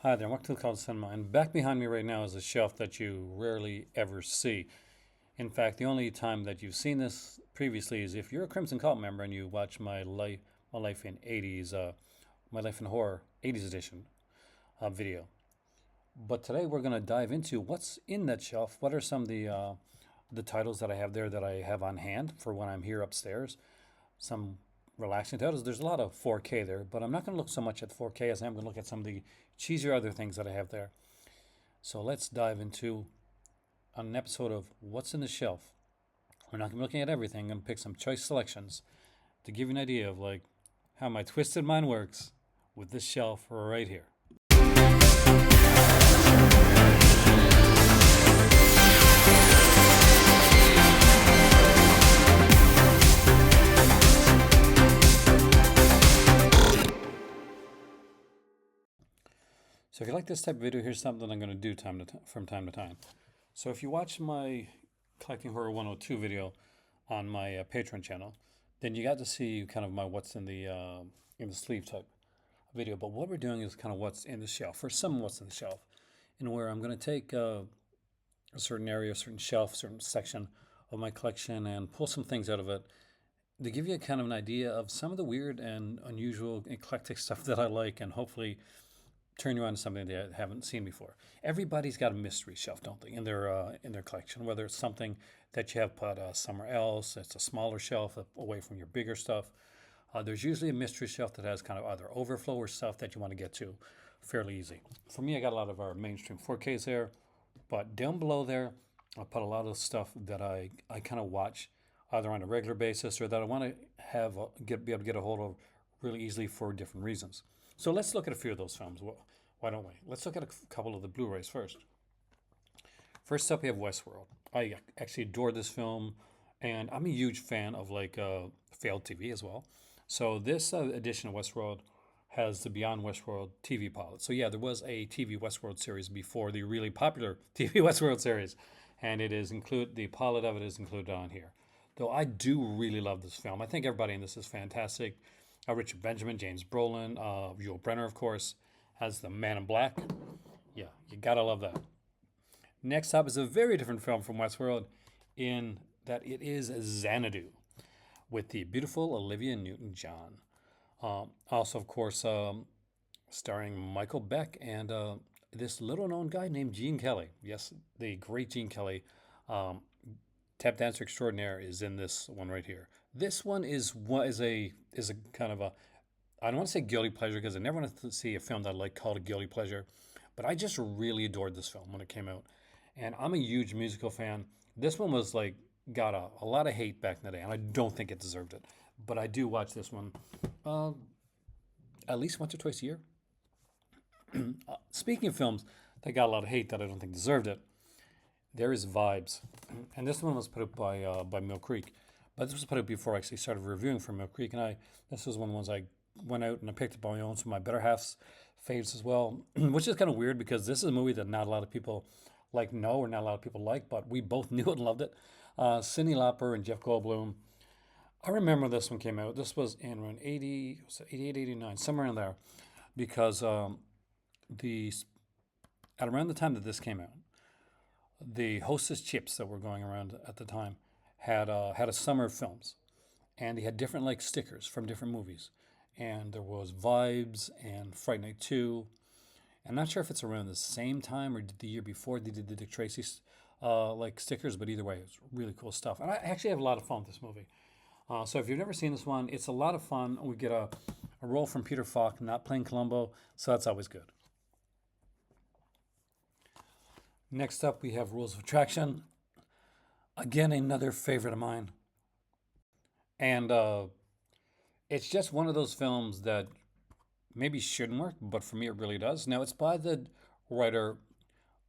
Hi there, welcome to the Call to Cinema. And back behind me right now is a shelf that you rarely ever see. In fact, the only time that you've seen this previously is if you're a Crimson Cult member and you watch my life in '80s, my life in horror '80s edition video. But today we're going to dive into what's in that shelf. What are some of the titles that I have there that I have on hand for when I'm here upstairs? Some relaxing titles. There's a lot of 4K there, but I'm not going to look so much at 4K as I'm going to look at some of the cheesier other things that I have there. So let's dive into an episode of What's in the Shelf. We're not going to be looking at everything. I'm going to pick some choice selections to give you an idea of like how my twisted mind works with this shelf right here. So if you like this type of video, here's something I'm going to do from time to time. So if you watch my Collecting Horror 102 video on my Patreon channel, then you got to see kind of my what's in the sleeve type video. But what we're doing is kind of what's in the shelf, or some what's in the shelf, and where I'm going to take a certain area, a certain shelf, a certain section of my collection and pull some things out of it to give you kind of an idea of some of the weird and unusual, eclectic stuff that I like, and hopefully turn you on to something they haven't seen before. Everybody's got a mystery shelf, don't they, in their collection? Whether it's something that you have put somewhere else, it's a smaller shelf away from your bigger stuff. There's usually a mystery shelf that has kind of either overflow or stuff that you want to get to fairly easy. For me, I got a lot of our mainstream 4Ks there, but down below there, I put a lot of stuff that I kind of watch either on a regular basis or that I want to be able to get a hold of really easily for different reasons. So let's look at a few of those films. Why don't we? Let's look at a couple of the Blu-rays first. First up, we have Westworld. I actually adore this film, and I'm a huge fan of failed TV as well. So this edition of Westworld has the Beyond Westworld TV pilot. So yeah, there was a TV Westworld series before the really popular TV Westworld series, and the pilot of it is included on here. Though I do really love this film. I think everybody in this is fantastic. Richard Benjamin, James Brolin, Yul Brynner, of course, as the Man in Black. Yeah, you gotta love that. Next up is a very different film from Westworld in that it is Xanadu with the beautiful Olivia Newton-John. Also, of course, starring Michael Beck and this little-known guy named Gene Kelly. Yes, the great Gene Kelly. Tap dancer extraordinaire is in this one right here. This one is a kind of a, I don't want to say guilty pleasure because I never want to see a film that I like called a guilty pleasure, but I just really adored this film when it came out, and I'm a huge musical fan. This one was like got a lot of hate back in the day, and I don't think it deserved it, but I do watch this one uh, at least once or twice a year. Speaking of films that got a lot of hate that I don't think deserved it, there is Vibes, and this one was put up by Mill Creek, but this was put up before I actually started reviewing for Mill Creek, and this was one of the ones I went out and I picked up on my own, some of my better half's faves as well, which is kind of weird because this is a movie that not a lot of people know or not a lot of people like, but we both knew it and loved it. Cyndi Lauper and Jeff Goldblum. I remember this one came out. This was in around 80, was it 88, 89, somewhere in there, because the at around the time that this came out, the Hostess chips that were going around at the time had a summer of films, and they had different like stickers from different movies, and there was Vibes and Fright Night 2. I'm not sure if it's around the same time or the year before they did the Dick Tracy like stickers, but either way, it's really cool stuff. And I actually have a lot of fun with this movie. So if you've never seen this one, it's a lot of fun. We get a role from Peter Falk, not playing Columbo, so that's always good. Next up, we have Rules of Attraction. Again, another favorite of mine. And it's just one of those films that maybe shouldn't work, but for me it really does. Now, it's by the writer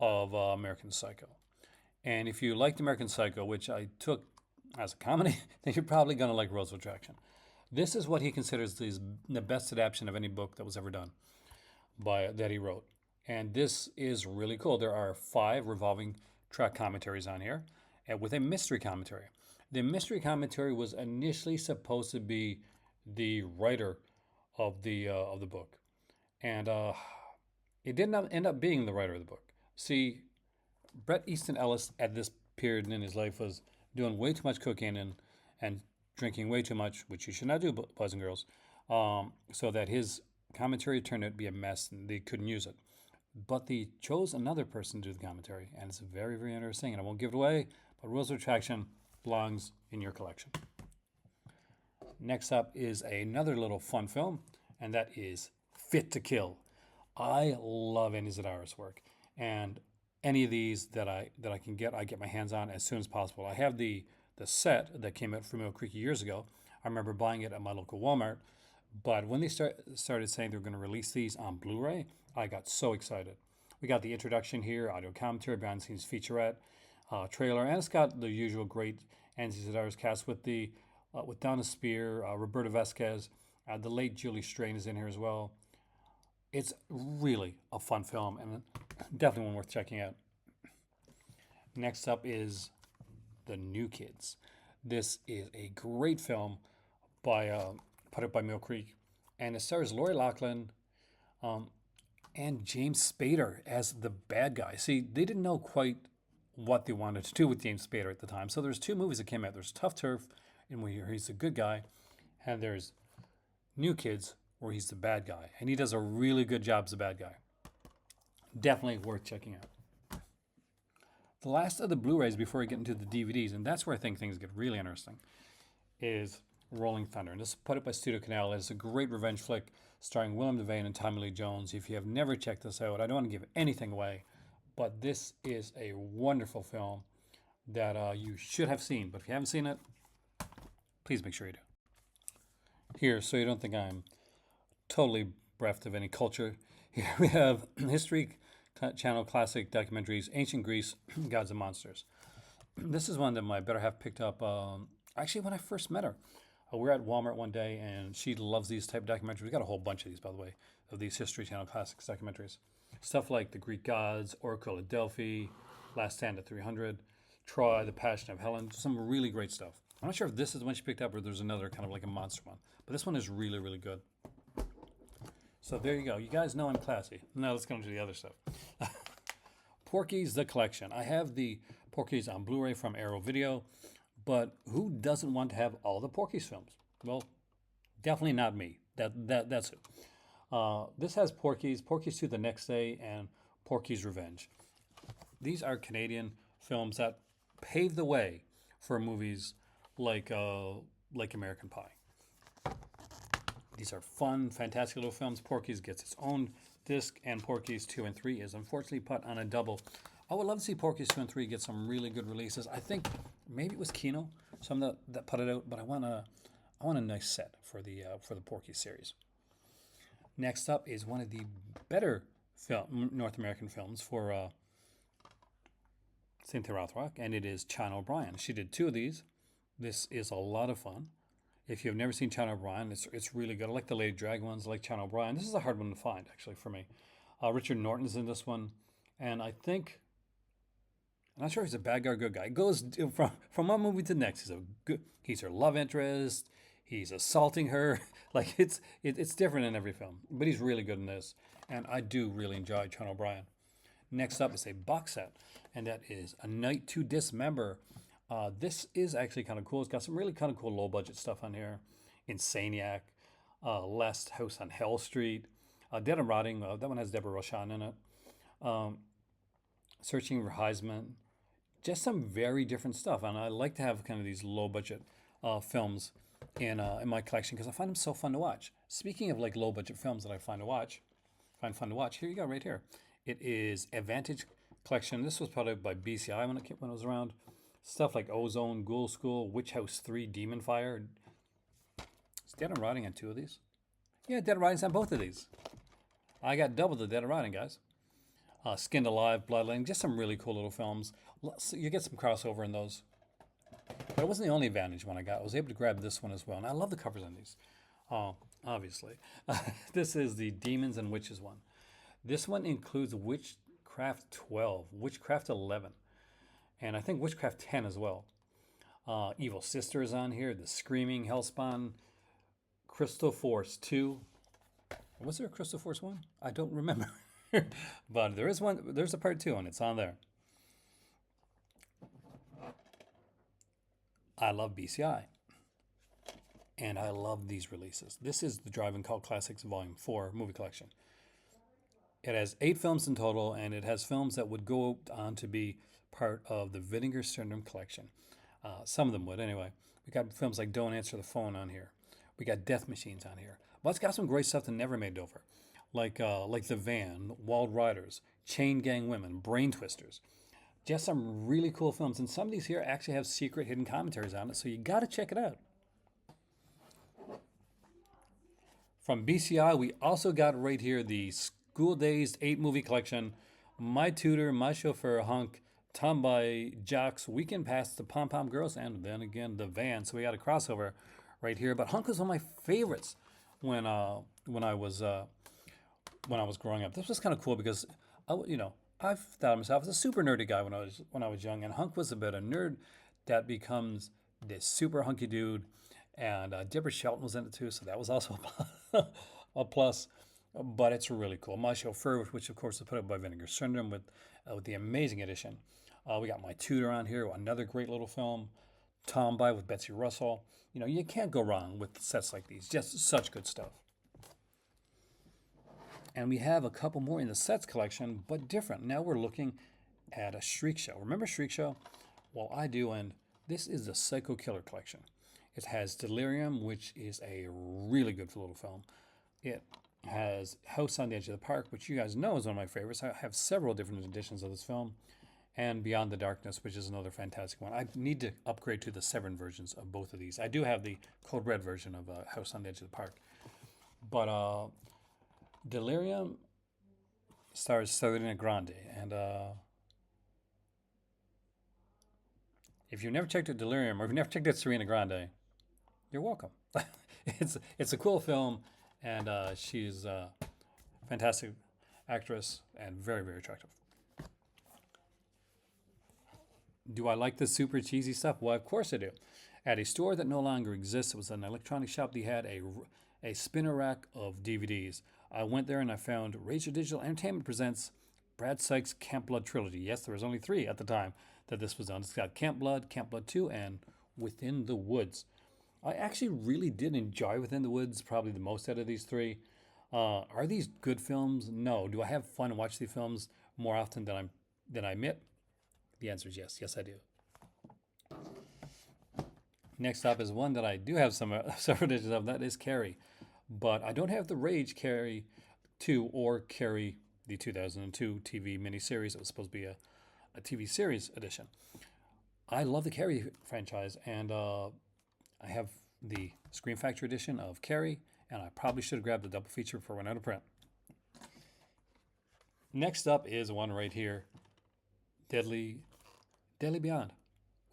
of American Psycho. And if you liked American Psycho, which I took as a comedy, then you're probably going to like Rules of Attraction. This is what he considers the best adaptation of any book that was ever done that he wrote. And this is really cool. There are 5 revolving track commentaries on here, and with a mystery commentary. The mystery commentary was initially supposed to be the writer of the book, and He did not end up being the writer of the book. See, Bret Easton Ellis at this period in his life was doing way too much cocaine and drinking way too much, which you should not do, boys and girls, so that his commentary turned out to be a mess and they couldn't use it. But they chose another person to do the commentary, and it's very, very interesting. And I won't give it away, but Rules of Attraction belongs in your collection. Next up is another little fun film, and that is Fit to Kill. I love Andy Sidaris' work, and any of these that I can get, I get my hands on as soon as possible. I have the set that came out from Mill Creek years ago. I remember buying it at my local Walmart, but when they started saying they were going to release these on Blu-ray, I got so excited. We got the introduction here, audio commentary, behind the scenes featurette, trailer, and it's got the usual great Andy Sidaris cast with with Donna Spear, Roberto Vasquez, the late Julie Strain is in here as well. It's really a fun film and definitely one worth checking out. Next up is The New Kids. This is a great film put up by Mill Creek, and it stars Lori Loughlin and James Spader as the bad guy. See, they didn't know quite what they wanted to do with James Spader at the time. So there's two movies that came out. There's Tough Turf, in where he's a good guy, and there's New Kids, where he's the bad guy. And he does a really good job as a bad guy. Definitely worth checking out. The last of the Blu-rays before we get into the DVDs, and that's where I think things get really interesting, is Rolling Thunder. And this is put up by Studio Canal. It's a great revenge flick starring Willem Devane and Tommy Lee Jones. If you have never checked this out, I don't want to give anything away, but this is a wonderful film that you should have seen. But if you haven't seen it, please make sure you do. Here, so you don't think I'm totally bereft of any culture, here we have History Channel classic documentaries, Ancient Greece, Gods and Monsters. This is one that my better half picked up actually when I first met her. We were at Walmart one day, and she loves these type of documentaries. We got a whole bunch of these, by the way, of these History Channel classics documentaries. Stuff like the Greek gods, Oracle of Delphi, Last Stand at 300, Troy, The Passion of Helen, some really great stuff. I'm not sure if this is the one she picked up or there's another kind of like a monster one, but this one is really, really good. So there you go. You guys know I'm classy. Now let's go into the other stuff. Porky's The Collection. I have the Porky's on Blu-ray from Arrow Video, but who doesn't want to have all the Porky's films? Well, definitely not me. That's it. This has Porky's 2 The Next Day, and Porky's Revenge. These are Canadian films that paved the way for movies like American Pie. These are fun, fantastic little films. Porky's gets its own disc, and Porky's 2 and 3 is unfortunately put on a double. I would love to see Porky's 2 and 3 get some really good releases. I think maybe it was Kino, some that put it out, but I want a nice set for the Porky's series. Next up is one of the better North American films for Cynthia Rothrock, and it is China O'Brien. She did 2 of these. This is a lot of fun. If you've never seen China O'Brien, it's really good. I like the Lady Dragon ones. I like China O'Brien. This is a hard one to find, actually, for me. Richard Norton's in this one, and I'm not sure if he's a bad guy or good guy. It goes from one movie to the next. He's her love interest. He's assaulting her. Like it's different in every film, but he's really good in this, and I do really enjoy China O'Brien. Next up is a box set, and that is A Night to Dismember. This is actually kind of cool. It's got some really kind of cool low budget stuff on here. Insaniac, Last House on Hell Street, Dead and Rotting. That one has Deborah Rochon in it. Searching for Heisman. Just some very different stuff, and I like to have kind of these low budget films in my collection because I find them so fun to watch. Speaking of like low budget films that I find fun to watch, here you go, right here. It is Advantage Collection. This was put out by BCI when it was around. Stuff like Ozone, Ghoul School, Witch House 3, Demon Fire. Is Dead and Rotting on 2 of these? Yeah, Dead and Rotting's on both of these. I got double the Dead and Rotting, guys. Skinned Alive, Bloodline, just some really cool little films. You get some crossover in those. But it wasn't the only Advantage one I got. I was able to grab this one as well. And I love the covers on these. Obviously. This is the Demons and Witches one. This one includes Witchcraft 12, Witchcraft 11, and I think Witchcraft 10 as well. Evil Sister is on here, The Screaming, Hellspawn, Crystal Force 2. Was there a Crystal Force 1? I don't remember. But there is one. There's a part two, and it's on there. I love BCI, and I love these releases. This is the Drive-In Cult Classics Volume 4 movie collection. It has 8 films in total, and it has films that would go on to be part of the Vinegar Syndrome collection. Some of them would, anyway. We got films like Don't Answer the Phone on here. We got Death Machines on here. But it's got some great stuff that never made over, like The Van, Wild Riders, Chain Gang Women, Brain Twisters. Just some really cool films, and some of these here actually have secret hidden commentaries on it, so you got to check it out. From BCI, we also got right here the School Days 8 movie collection, My Tutor, My Chauffeur, Hunk, Tomboy, Jocks, Weekend Pass, The Pom Pom Girls, and then again The Van. So we got a crossover right here. But Hunk was one of my favorites when when I was growing up. This was kind of cool because I thought of myself as a super nerdy guy when I was young, and Hunk was about a nerd that becomes this super hunky dude, and Deborah Shelton was in it too, so that was also a plus. But it's really cool. My Chauffeur, which of course is put up by Vinegar Syndrome with the amazing edition. We got My Tutor on here, another great little film. Tomboy with Betsy Russell. You know, you can't go wrong with sets like these. Just such good stuff. And we have a couple more in the sets collection, but different. Now we're looking at a Shriek Show. Remember Shriek Show? Well, I do, and this is the Psycho Killer collection. It has Delirium, which is a really good little film. It has House on the Edge of the Park, which you guys know is one of my favorites. I have several different editions of this film. And Beyond the Darkness, which is another fantastic one. I need to upgrade to the Severn versions of both of these. I do have the Code Red version of House on the Edge of the Park. But Delirium stars Serena Grande. And if you've never checked out Delirium, or if you've never checked out Serena Grande, you're welcome. It's a cool film, and she's a fantastic actress and very, very attractive. Do I like the super cheesy stuff? Well, of course I do. At a store that no longer exists, it was an electronic shop. They had a spinner rack of DVDs. I went there and I found Razor Digital Entertainment presents Brad Sykes' Camp Blood trilogy. Yes, there was only 3 at the time that this was done. It's got Camp Blood 2, and Within the Woods. I actually really did enjoy Within the Woods, probably the most out of these 3. Are these good films? No. Do I have fun and watch these films more often than I admit? The answer is yes. Yes, I do. Next up is one that I do have some several editions of. That is Carrie. But I don't have the Rage Carrie 2 or Carrie the 2002 TV miniseries. It was supposed to be a TV series edition. I love the Carrie franchise, and I have the Scream Factory edition of Carrie, and I probably should have grabbed the double feature before it went out of print. Next up is one right here, Deadly Beyond,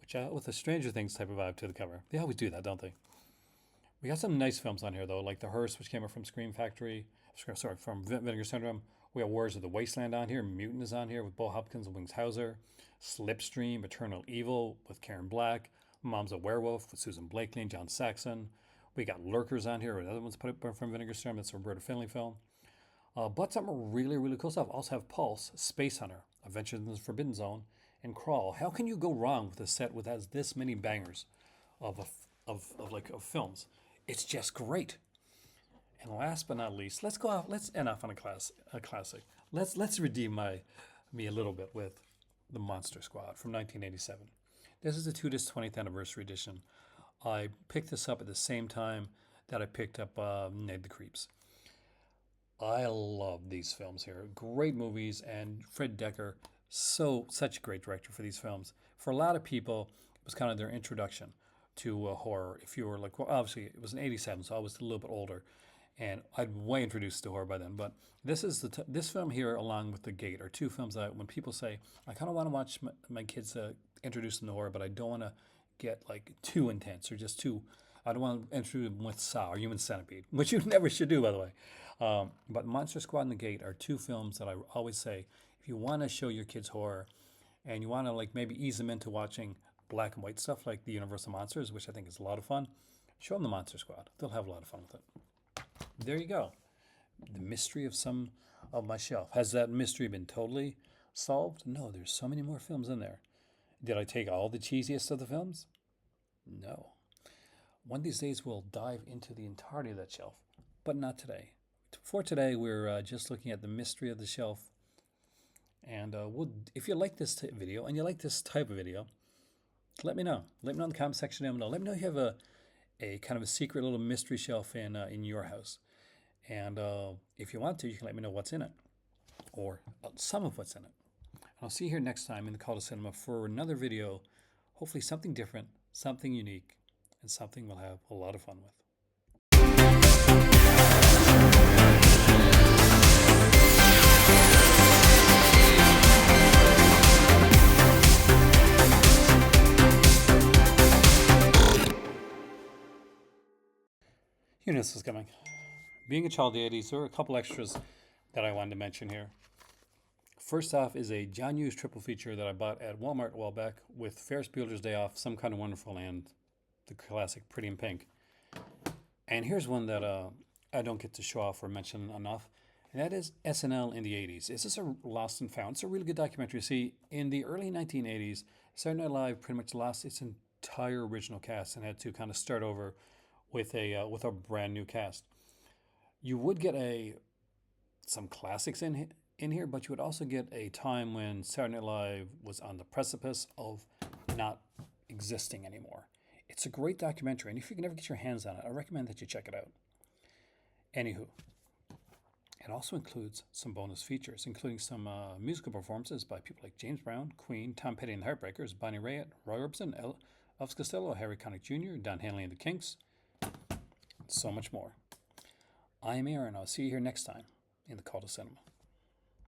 which with a Stranger Things type of vibe to the cover. They always do that, don't they? We got some nice films on here, though, like The Hearse, which came out from Scream Factory, from Vinegar Syndrome. We have Warriors of the Wasteland on here. Mutant is on here with Bo Hopkins and Wings Hauser. Slipstream, Eternal Evil with Karen Black. Mom's a Werewolf with Susan Blakely and John Saxon. We got Lurkers on here. Another one's put up from Vinegar Syndrome. That's a Roberta Finley film. But some really, really cool stuff. Also have Pulse, Space Hunter, Adventures in the Forbidden Zone, and Crawl. How can you go wrong with a set that has this many bangers of films? It's just great. And last but not least, let's go off. Let's end off on a classic. Let's redeem me a little bit with the Monster Squad from 1987. This is the 2-disc 20th anniversary edition. I picked this up at the same time that I picked up Night of the Creeps. I love these films here. Great movies, and Fred Dekker, such a great director for these films. For a lot of people, it was kind of their introduction to horror. If you were like, well, obviously it was in '87, so I was a little bit older, and I'd way introduced to horror by then. But this is this film here, along with The Gate, are 2 films that when people say, I kind of want to watch my kids introduce them to horror, but I don't want to get like too intense or just too. I don't want to introduce them with Saw or Human Centipede, which you never should do, by the way. But Monster Squad and The Gate are 2 films that I always say, if you want to show your kids horror and you want to like maybe ease them into watching black and white stuff like the Universal Monsters, which I think is a lot of fun, show them the Monster Squad. They'll have a lot of fun with it. There you go. The mystery of some of my shelf. Has that mystery been totally solved? No, there's so many more films in there. Did I take all the cheesiest of the films? No. One of these days we'll dive into the entirety of that shelf, but not today. For today, we're just looking at the mystery of the shelf. And if you like this video and you like this type of video, let me know. Let me know in the comment section down below. Let me know if you have a kind of a secret little mystery shelf in your house. And if you want to, you can let me know what's in it, or some of what's in it. And I'll see you here next time in the Call to Cinema for another video. Hopefully something different, something unique, and something we'll have a lot of fun with. You knew this was coming. Being a child of the 80s, there were a couple extras that I wanted to mention here. First off is a John Hughes triple feature that I bought at Walmart a while back with Ferris Bueller's Day Off, Some Kind of Wonderful, and the classic Pretty in Pink. And here's one that I don't get to show off or mention enough, and that is SNL in the 80s. Is this a lost and found? It's a really good documentary. See, in the early 1980s, Saturday Night Live pretty much lost its entire original cast and had to kind of start over with a brand new cast. You would get some classics in here, but you would also get a time when Saturday Night Live was on the precipice of not existing anymore. It's a great documentary, and if you can ever get your hands on it, I recommend that you check it out. Anywho, it also includes some bonus features, including some musical performances by people like James Brown, Queen, Tom Petty and the Heartbreakers, Bonnie Raitt, Roy Orbison, Elvis Costello, Harry Connick Jr., Don Henley and the Kinks, so much more. I am Aaron. I'll see you here next time in the Call to Cinema.